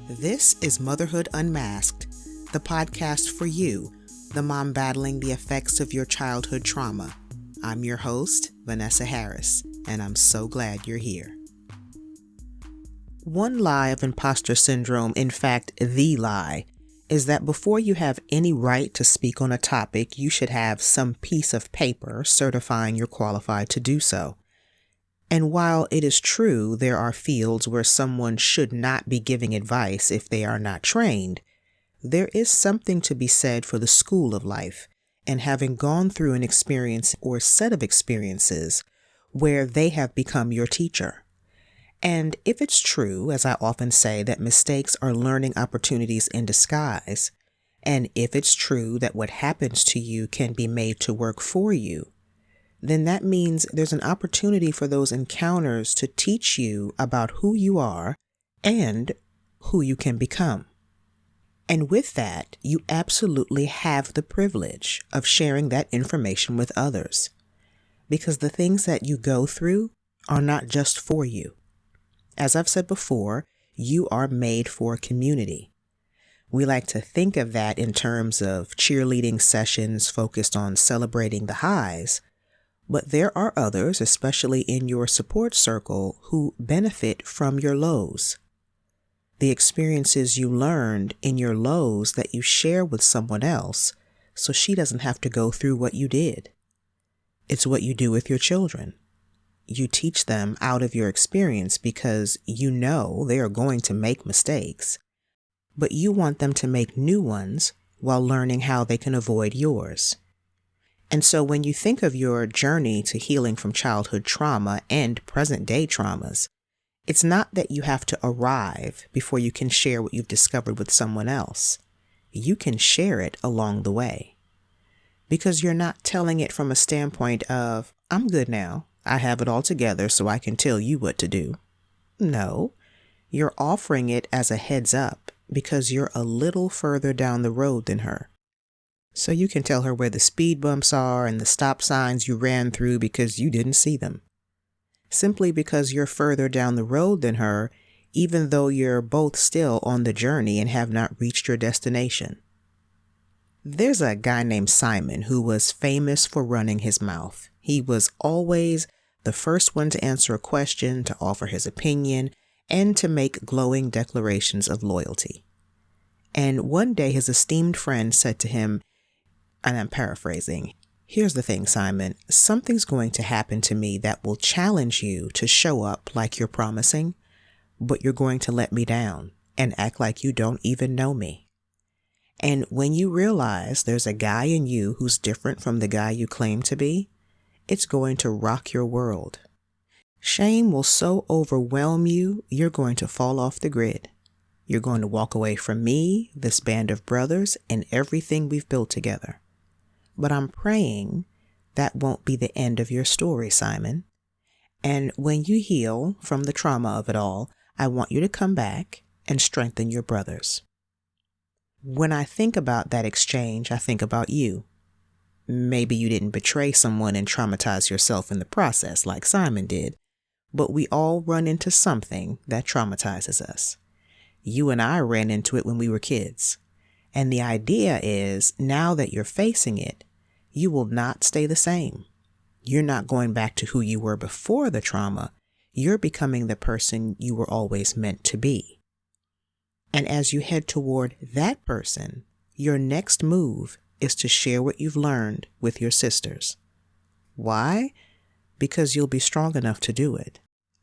This is Motherhood Unmasked, the podcast for you, the mom battling the effects of your childhood trauma. I'm your host, Vanessa Harris, and I'm so glad you're here. One lie of imposter syndrome, in fact, the lie, is that before you have any right to speak on a topic, you should have some piece of paper certifying you're qualified to do so. And while it is true there are fields where someone should not be giving advice if they are not trained, there is something to be said for the school of life and having gone through an experience or set of experiences where they have become your teacher. And if it's true, as I often say, that mistakes are learning opportunities in disguise, and if it's true that what happens to you can be made to work for you, then that means there's an opportunity for those encounters to teach you about who you are and who you can become. And with that, you absolutely have the privilege of sharing that information with others, because the things that you go through are not just for you. As I've said before, you are made for community. We like to think of that in terms of cheerleading sessions focused on celebrating the highs, but there are others, especially in your support circle, who benefit from your lows. The experiences you learned in your lows that you share with someone else, so she doesn't have to go through what you did. It's what you do with your children. You teach them out of your experience because you know they are going to make mistakes, but you want them to make new ones while learning how they can avoid yours. And so when you think of your journey to healing from childhood trauma and present-day traumas, it's not that you have to arrive before you can share what you've discovered with someone else. You can share it along the way. Because you're not telling it from a standpoint of, I'm good now, I have it all together so I can tell you what to do. No, you're offering it as a heads up because you're a little further down the road than her. So you can tell her where the speed bumps are and the stop signs you ran through because you didn't see them. Simply because you're further down the road than her, even though you're both still on the journey and have not reached your destination. There's a guy named Simon who was famous for running his mouth. He was always the first one to answer a question, to offer his opinion, and to make glowing declarations of loyalty. And one day his esteemed friend said to him, and I'm paraphrasing, "Here's the thing, Simon, something's going to happen to me that will challenge you to show up like you're promising, but you're going to let me down and act like you don't even know me. And when you realize there's a guy in you who's different from the guy you claim to be, it's going to rock your world. Shame will so overwhelm you, you're going to fall off the grid. You're going to walk away from me, this band of brothers, and everything we've built together. But I'm praying that won't be the end of your story, Simon. And when you heal from the trauma of it all, I want you to come back and strengthen your brothers." When I think about that exchange, I think about you. Maybe you didn't betray someone and traumatize yourself in the process like Simon did, but we all run into something that traumatizes us. You and I ran into it when we were kids. And the idea is, now that you're facing it, you will not stay the same. You're not going back to who you were before the trauma. You're becoming the person you were always meant to be. And as you head toward that person, your next move is to share what you've learned with your sisters. Why? Because you'll be strong enough to do it,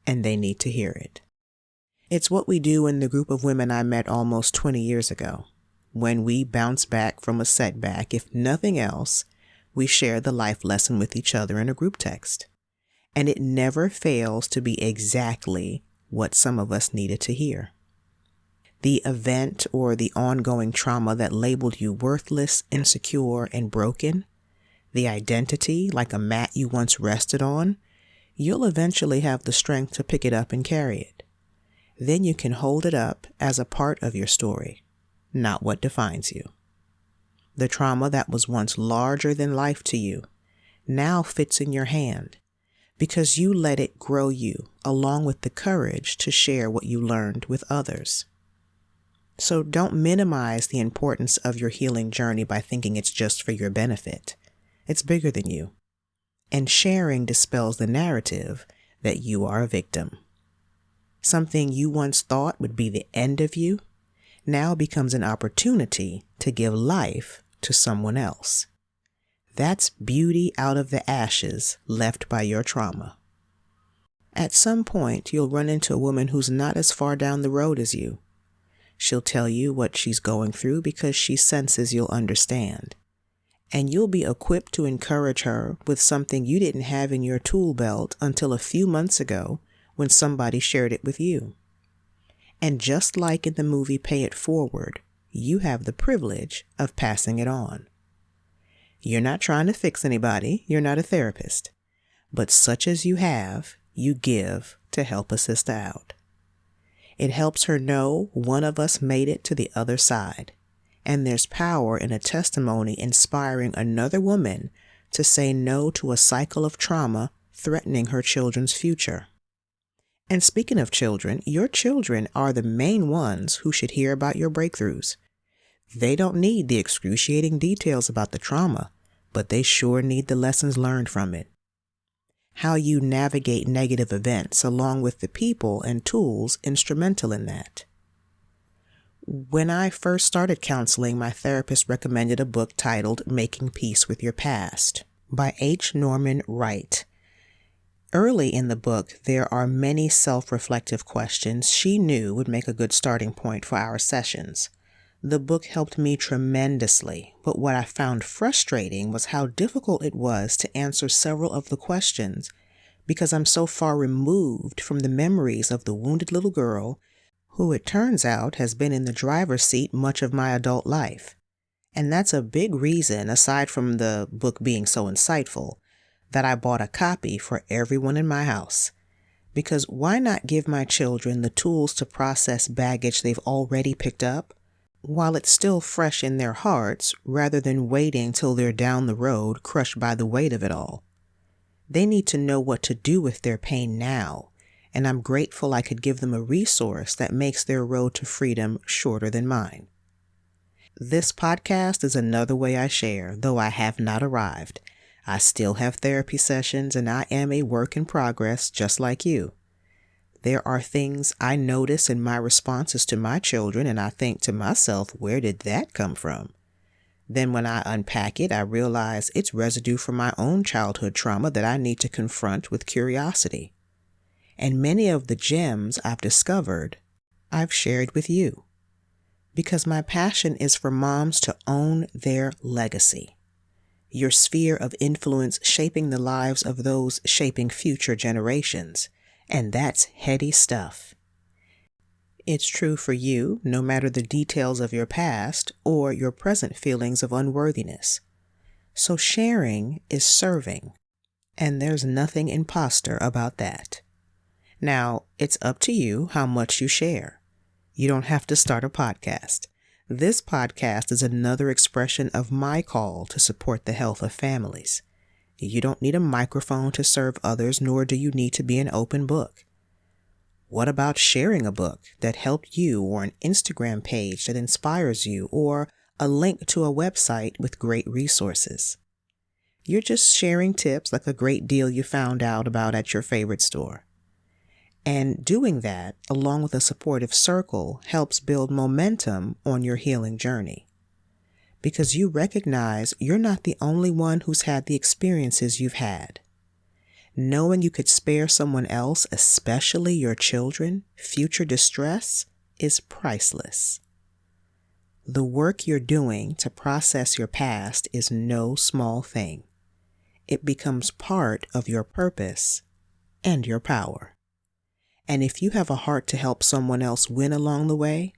and they need to hear it. It's what we do in the group of women I met almost 20 years ago. When we bounce back from a setback, if nothing else, we share the life lesson with each other in a group text. And it never fails to be exactly what some of us needed to hear. The event or the ongoing trauma that labeled you worthless, insecure, and broken, the identity like a mat you once rested on, you'll eventually have the strength to pick it up and carry it. Then you can hold it up as a part of your story, not what defines you. The trauma that was once larger than life to you now fits in your hand because you let it grow you along with the courage to share what you learned with others. So don't minimize the importance of your healing journey by thinking it's just for your benefit. It's bigger than you. And sharing dispels the narrative that you are a victim. Something you once thought would be the end of you now becomes an opportunity to give life to someone else. That's beauty out of the ashes left by your trauma. At some point, you'll run into a woman who's not as far down the road as you. She'll tell you what she's going through because she senses you'll understand. And you'll be equipped to encourage her with something you didn't have in your tool belt until a few months ago when somebody shared it with you. And just like in the movie Pay It Forward, you have the privilege of passing it on. You're not trying to fix anybody, you're not a therapist, but such as you have, you give to help a sister out. It helps her know one of us made it to the other side, and there's power in a testimony inspiring another woman to say no to a cycle of trauma threatening her children's future. And speaking of children, your children are the main ones who should hear about your breakthroughs. They don't need the excruciating details about the trauma, but they sure need the lessons learned from it. How you navigate negative events along with the people and tools instrumental in that. When I first started counseling, my therapist recommended a book titled Making Peace with Your Past by H. Norman Wright. Early in the book, there are many self-reflective questions she knew would make a good starting point for our sessions. The book helped me tremendously, but what I found frustrating was how difficult it was to answer several of the questions because I'm so far removed from the memories of the wounded little girl who it turns out has been in the driver's seat much of my adult life. And that's a big reason, aside from the book being so insightful, that I bought a copy for everyone in my house. Because why not give my children the tools to process baggage they've already picked up while it's still fresh in their hearts, rather than waiting till they're down the road crushed by the weight of it all? They need to know what to do with their pain now, and I'm grateful I could give them a resource that makes their road to freedom shorter than mine. This podcast is another way I share, though I have not arrived. I still have therapy sessions, and I am a work in progress just like you. There are things I notice in my responses to my children, and I think to myself, where did that come from? Then when I unpack it, I realize it's residue from my own childhood trauma that I need to confront with curiosity. And many of the gems I've discovered, I've shared with you. Because my passion is for moms to own their legacy. Your sphere of influence shaping the lives of those shaping future generations. And that's heady stuff. It's true for you, no matter the details of your past or your present feelings of unworthiness. So sharing is serving, and there's nothing imposter about that. Now, it's up to you how much you share. You don't have to start a podcast. This podcast is another expression of my call to support the health of families. You don't need a microphone to serve others, nor do you need to be an open book. What about sharing a book that helped you, or an Instagram page that inspires you, or a link to a website with great resources? You're just sharing tips like a great deal you found out about at your favorite store. And doing that, along with a supportive circle, helps build momentum on your healing journey. Because you recognize you're not the only one who's had the experiences you've had. Knowing you could spare someone else, especially your children, future distress is priceless. The work you're doing to process your past is no small thing. It becomes part of your purpose and your power. And if you have a heart to help someone else win along the way,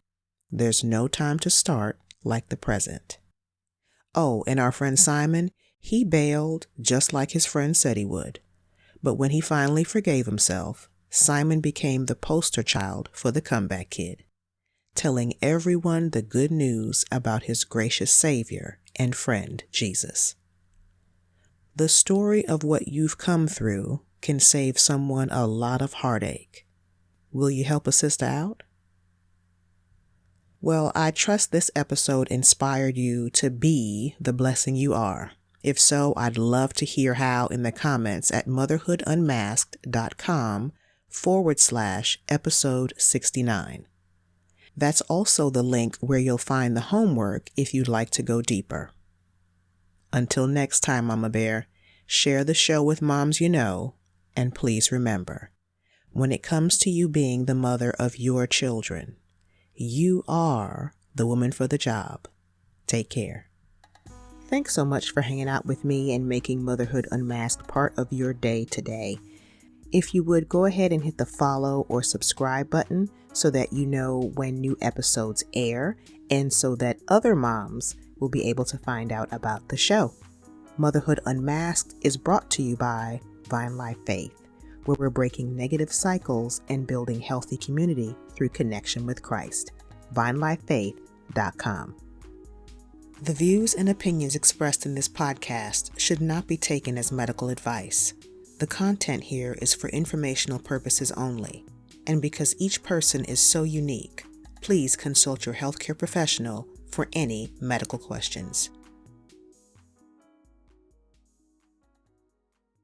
there's no time to start like the present. Oh, and our friend Simon, he bailed just like his friend said he would. But when he finally forgave himself, Simon became the poster child for the comeback kid, telling everyone the good news about his gracious Savior and friend, Jesus. The story of what you've come through can save someone a lot of heartache. Will you help a sister out? Well, I trust this episode inspired you to be the blessing you are. If so, I'd love to hear how in the comments at motherhoodunmasked.com/episode 69. That's also the link where you'll find the homework if you'd like to go deeper. Until next time, Mama Bear, share the show with moms you know, and please remember, when it comes to you being the mother of your children, you are the woman for the job. Take care. Thanks so much for hanging out with me and making Motherhood Unmasked part of your day today. If you would, go ahead and hit the follow or subscribe button so that you know when new episodes air and so that other moms will be able to find out about the show. Motherhood Unmasked is brought to you by Vine Life Faith, where we're breaking negative cycles and building healthy community through connection with Christ. VineLifeFaith.com. The views and opinions expressed in this podcast should not be taken as medical advice. The content here is for informational purposes only, and because each person is so unique, please consult your healthcare professional for any medical questions.